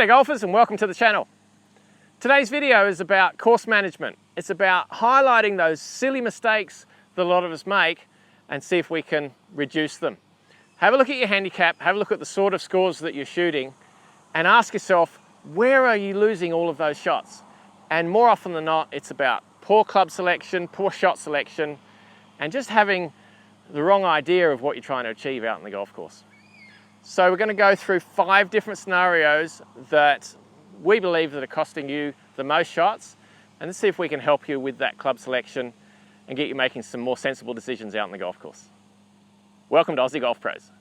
G'day golfers and welcome to the channel. Today's video is about course management. It's about highlighting those silly mistakes that a lot of us make and see if we can reduce them. Have a look at your handicap, have a look at the sort of scores that you're shooting and ask yourself, where are you losing all of those shots? And more often than not, it's about poor club selection, poor shot selection, and just having the wrong idea of what you're trying to achieve out in the golf course. So we're going to go through 5 different scenarios that we believe that are costing you the most shots, and let's see if we can help you with that club selection and get you making some more sensible decisions out in the golf course. Welcome to Aussie Golf Pros.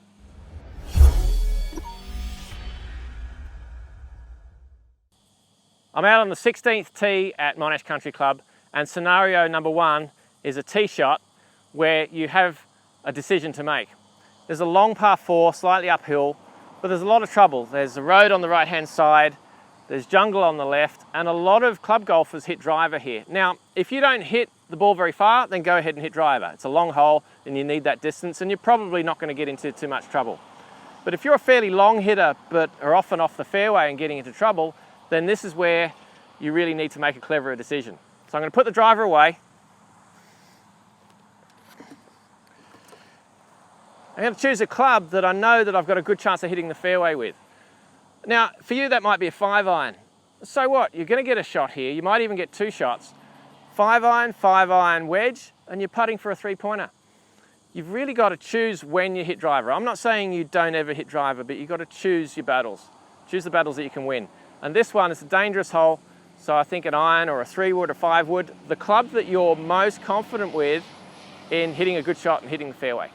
I'm out on the 16th tee at Monash Country Club, and scenario number 1 is a tee shot where you have a decision to make. There's a long par 4, slightly uphill, but there's a lot of trouble. There's a road on the right-hand side, there's jungle on the left, and a lot of club golfers hit driver here. Now, if you don't hit the ball very far, then go ahead and hit driver. It's a long hole and you need that distance, and you're probably not going to get into too much trouble. But if you're a fairly long hitter, but are often off the fairway and getting into trouble, then this is where you really need to make a cleverer decision. So I'm going to put the driver away. I'm going to choose a club that I know that I've got a good chance of hitting the fairway with. Now, for you that might be a 5-iron. So what? You're going to get a shot here. You might even get 2 shots. 5-iron wedge, and you're putting for a 3-pointer. You've really got to choose when you hit driver. I'm not saying you don't ever hit driver, but you've got to choose your battles. Choose the battles that you can win. And this one is a dangerous hole, so I think an iron or a 3-wood or 5-wood, the club that you're most confident with in hitting a good shot and hitting the fairway.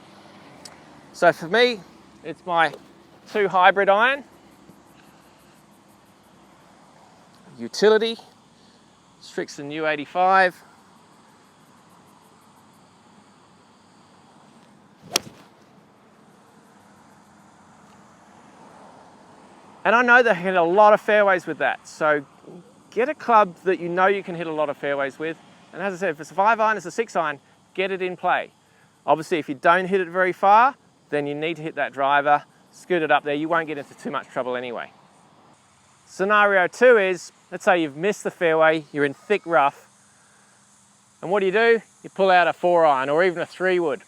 So for me, it's my 2 hybrid iron, utility, Strixon U85. And I know they hit a lot of fairways with that, so get a club that you know you can hit a lot of fairways with. And as I said, if it's a 5-iron, it's a 6-iron, get it in play. Obviously, if you don't hit it very far, then you need to hit that driver, scoot it up there. You won't get into too much trouble anyway. Scenario 2 is, let's say you've missed the fairway, you're in thick rough, and what do? You pull out a 4-iron or even a 3-wood.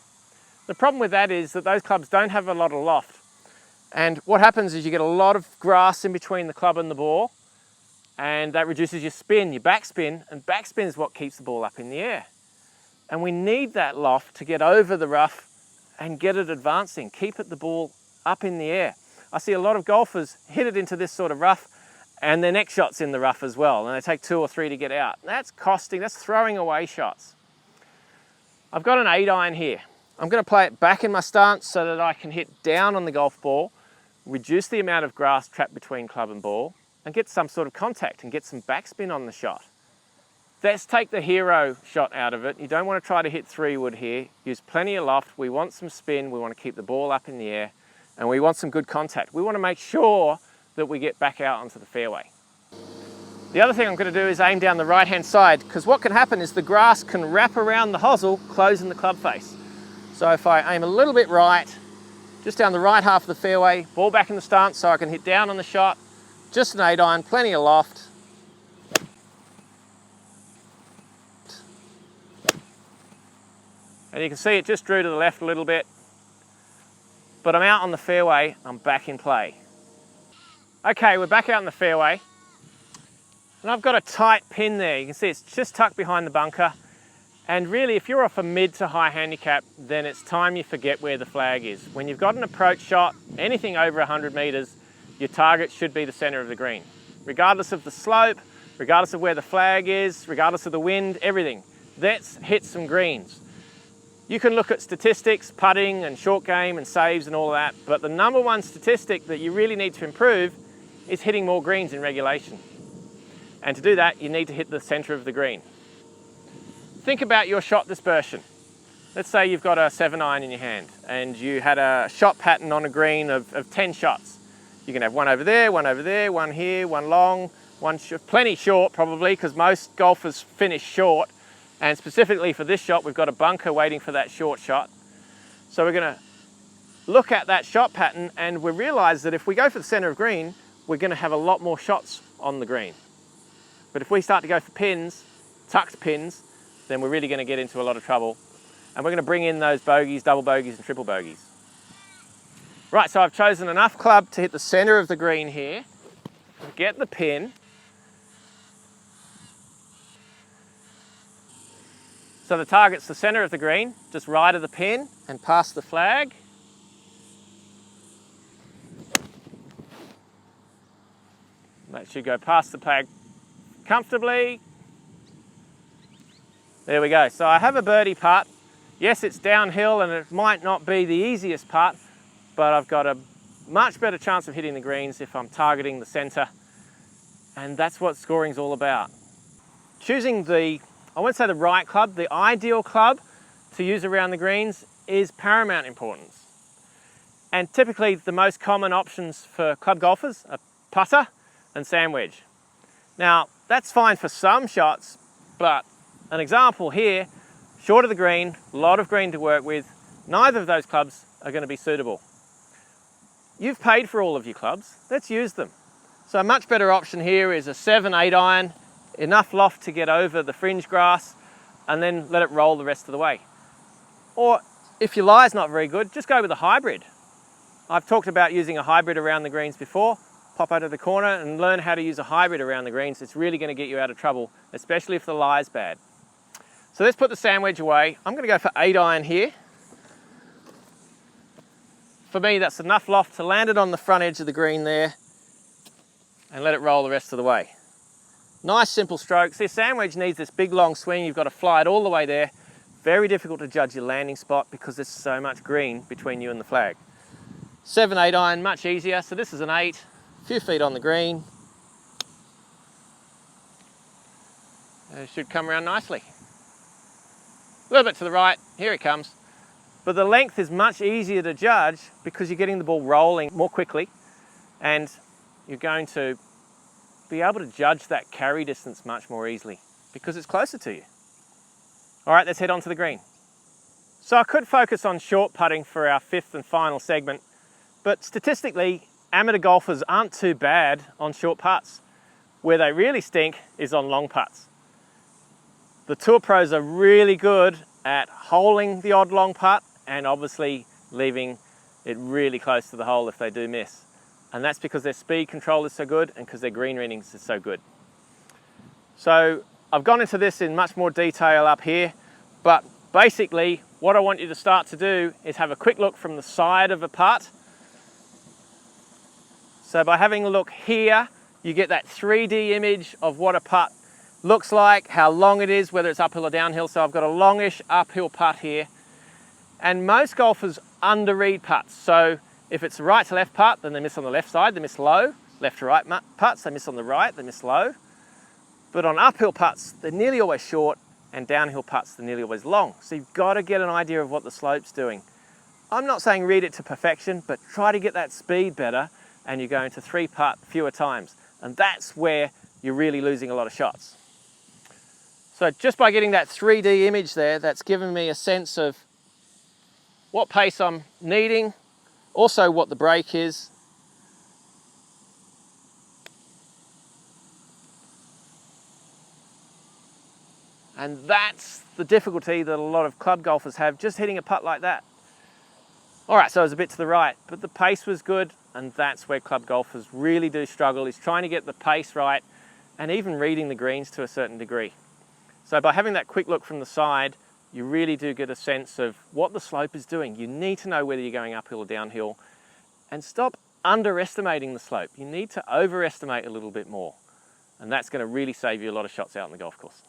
The problem with that is that those clubs don't have a lot of loft. And what happens is you get a lot of grass in between the club and the ball, and that reduces your spin, your backspin, and backspin is what keeps the ball up in the air. And we need that loft to get over the rough and get it advancing, keep the ball up in the air. I see a lot of golfers hit it into this sort of rough and their next shot's in the rough as well, and they take 2 or 3 to get out. That's throwing away shots. I've got an 8-iron here. I'm going to play it back in my stance so that I can hit down on the golf ball, reduce the amount of grass trapped between club and ball, and get some sort of contact and get some backspin on the shot. Let's take the hero shot out of it. You don't want to try to hit 3-wood here. Use plenty of loft. We want some spin. We want to keep the ball up in the air, and we want some good contact. We want to make sure that we get back out onto the fairway. The other thing I'm going to do is aim down the right-hand side, because what can happen is the grass can wrap around the hosel, closing the club face. So if I aim a little bit right, just down the right half of the fairway, ball back in the stance so I can hit down on the shot, just an 8-iron, plenty of loft. And you can see it just drew to the left a little bit, but I'm out on the fairway, I'm back in play. Okay, we're back out in the fairway, and I've got a tight pin there. You can see it's just tucked behind the bunker, and really if you're off a mid to high handicap, then it's time you forget where the flag is. When you've got an approach shot, anything over 100 meters, your target should be the center of the green. Regardless of the slope, regardless of where the flag is, regardless of the wind, everything. Let's hit some greens. You can look at statistics, putting and short game and saves and all of that, but the number 1 statistic that you really need to improve is hitting more greens in regulation. And to do that, you need to hit the center of the green. Think about your shot dispersion. Let's say you've got a 7-iron in your hand and you had a shot pattern on a green of 10 shots. You can have one over there, one here, one long, plenty short probably, because most golfers finish short. And specifically for this shot, we've got a bunker waiting for that short shot. So we're going to look at that shot pattern and we realize that if we go for the center of green, we're going to have a lot more shots on the green. But if we start to go for pins, tucked pins, then we're really going to get into a lot of trouble. And we're going to bring in those bogeys, double bogeys and triple bogeys. Right, so I've chosen enough club to hit the center of the green here, get the pin. So the target's the center of the green, just right of the pin and past the flag. That should go past the flag comfortably. There we go. So I have a birdie putt. Yes, it's downhill and it might not be the easiest putt, but I've got a much better chance of hitting the greens if I'm targeting the center. And that's what scoring's all about. Choosing I won't say the right club, the ideal club to use around the greens is paramount importance. And typically the most common options for club golfers are putter and sand wedge. Now, that's fine for some shots, but an example here, short of the green, a lot of green to work with, neither of those clubs are going to be suitable. You've paid for all of your clubs, let's use them. So a much better option here is a 7-8 iron, enough loft to get over the fringe grass, and then let it roll the rest of the way. Or if your lie's not very good, just go with a hybrid. I've talked about using a hybrid around the greens before. Pop out of the corner and learn how to use a hybrid around the greens. It's really going to get you out of trouble, especially if the lie's bad. So let's put the sand wedge away. I'm going to go for 8 iron here. For me, that's enough loft to land it on the front edge of the green there and let it roll the rest of the way. Nice simple strokes. This sand wedge needs this big long swing. You've got to fly it all the way there. Very difficult to judge your landing spot because there's so much green between you and the flag. 7-8 iron, much easier. So this is an 8, a few feet on the green. It should come around nicely. A little bit to the right, here it comes. But the length is much easier to judge because you're getting the ball rolling more quickly and you're going to be able to judge that carry distance much more easily because it's closer to you. All right, let's head on to the green. So I could focus on short putting for our 5th and final segment, but statistically, amateur golfers aren't too bad on short putts. Where they really stink is on long putts. The tour pros are really good at holing the odd long putt and obviously leaving it really close to the hole if they do miss. And that's because their speed control is so good and because their green readings are so good. So I've gone into this in much more detail up here, but basically what I want you to start to do is have a quick look from the side of a putt. So by having a look here, you get that 3D image of what a putt looks like, how long it is, whether it's uphill or downhill. So I've got a longish uphill putt here. And most golfers underread putts. So if it's a right to left putt, then they miss on the left side, they miss low. Left to right putts, they miss on the right, they miss low. But on uphill putts, they're nearly always short, and downhill putts, they're nearly always long. So you've got to get an idea of what the slope's doing. I'm not saying read it to perfection, but try to get that speed better, and you're going to 3-putt fewer times. And that's where you're really losing a lot of shots. So just by getting that 3D image there, that's given me a sense of what pace I'm needing, also what the break is. And that's the difficulty that a lot of club golfers have, just hitting a putt like that. All right, so it was a bit to the right, but the pace was good, and that's where club golfers really do struggle, is trying to get the pace right and even reading the greens to a certain degree. So by having that quick look from the side, you really do get a sense of what the slope is doing. You need to know whether you're going uphill or downhill, and stop underestimating the slope. You need to overestimate a little bit more, and that's going to really save you a lot of shots out on the golf course.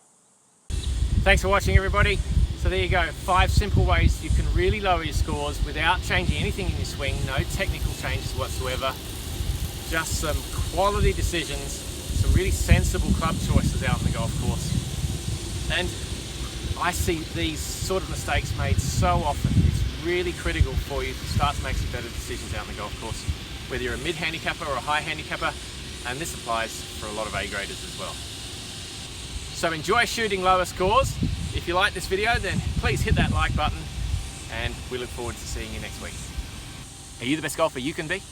Thanks for watching, everybody. So there you go, 5 simple ways you can really lower your scores without changing anything in your swing, no technical changes whatsoever, just some quality decisions, some really sensible club choices out on the golf course. And I see these sort of mistakes made so often. It's really critical for you to start to make some better decisions out on the golf course, whether you're a mid-handicapper or a high handicapper, and this applies for a lot of A-graders as well. So enjoy shooting lower scores. If you like this video, then please hit that like button, and we look forward to seeing you next week. Are you the best golfer you can be?